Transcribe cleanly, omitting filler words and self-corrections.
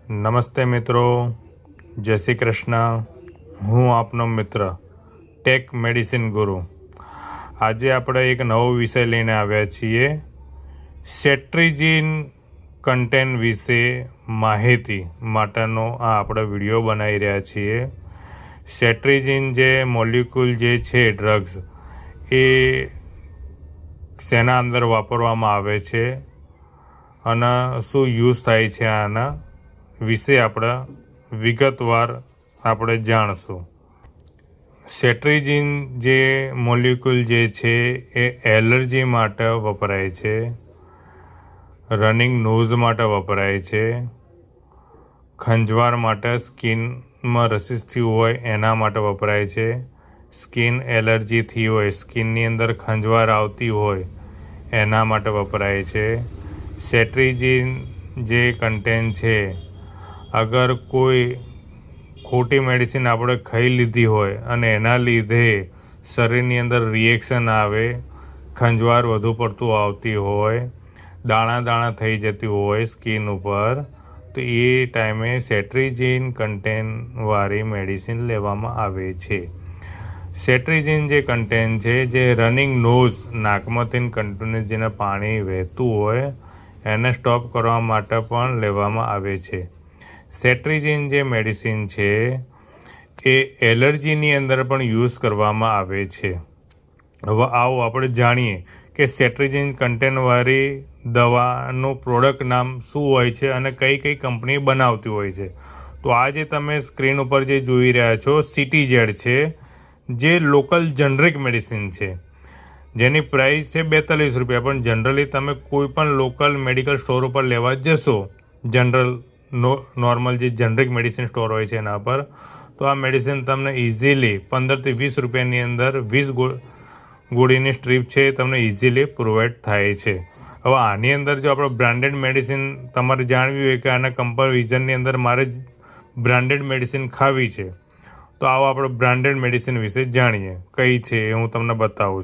નમસ્તે મિત્રો, જય શ્રી કૃષ્ણ. હું આપનો મિત્ર ટેક મેડિસિન ગુરુ. આજે આપણે એક નવો વિષય લઈને આવ્યા છીએ. સેટ્રીજિન કન્ટેન્ટ વિશે માહિતી માટેનો આ આપણે વિડીયો બનાવી રહ્યા છીએ. સેટ્રીજિન જે મોલિક્યુલ જે છે ડ્રગ્સ, એ શેના અંદર વાપરવામાં આવે છે અને શું યુઝ થાય છે આના વિશે આપણે વિગતવાર આપણે જાણશું. સેટ્રીજિન જે મોલિક્યુલ જે છે એ એલર્જી માટે વપરાય છે, રનિંગ નોઝ માટે વપરાય છે, ખંજવાળ માટે, સ્કિનમાં રસીસ થયું હોય એના માટે વપરાય છે, સ્કિન એલર્જી થઈ હોય, સ્કિનની અંદર ખંજવાળ આવતી હોય એના માટે વપરાય છે. સેટ્રીજિન જે કન્ટેન્ટ છે, અગર કોઈ ખોટી મેડિસિન આપણે ખાઈ લીધી હોય અને એના લીધે શરીરની અંદર રિએક્શન આવે, ખંજવાળ વધુ પડતું આવતી હોય, દાણા દાણા થઈ જતી હોય સ્કિન ઉપર, તો એ ટાઈમે સેટ્રીજિન કન્ટેન્ટવાળી મેડિસિન લેવામાં આવે છે. સેટ્રીજિન જે કન્ટેન્ટ છે, જે રનિંગ નોઝ, નાકમાંથી કન્ટિન્યુઅસ જેને પાણી વહેતું હોય એને સ્ટોપ કરવા માટે પણ લેવામાં આવે છે. સેટ્રીજિન જે મેડિસિન છે એ એલર્જીની અંદર પણ યુઝ કરવામાં આવે છે. હવે આવો આપણે જાણીએ કે સેટ્રીજિન કન્ટેન્ટવાળી દવાનું પ્રોડક્ટ નામ શું હોય છે અને કઈ કઈ કંપની બનાવતી હોય છે. તો આ જે તમે સ્ક્રીન ઉપર જે જોઈ રહ્યા છો CTZ છે, જે લોકલ જનરિક મેડિસિન છે, જેની પ્રાઇસ છે 42 રૂપિયા. પણ જનરલી તમે કોઈ પણ લોકલ મેડિકલ સ્ટોર ઉપર લેવા જશો, નોર્મલ જે જનરિક મેડિસિન સ્ટોર હોય છે એના પર, તો આ મેડિસિન તમને ઇઝીલી 15 થી 20 રૂપિયાની અંદર 20 ગોળીની સ્ટ્રીપ છે તમને ઇઝીલી પ્રોવાઈડ થાય છે. હવે આની અંદર જો આપણે બ્રાન્ડેડ મેડિસિન તમારે જાણવી હોય કે આના કમ્પેરિઝનની અંદર મારે બ્રાન્ડેડ મેડિસિન ખાવી છે, તો આવો આપણે બ્રાન્ડેડ મેડિસિન વિશે જાણીએ. કઈ છે એ હું તમને બતાવું છું.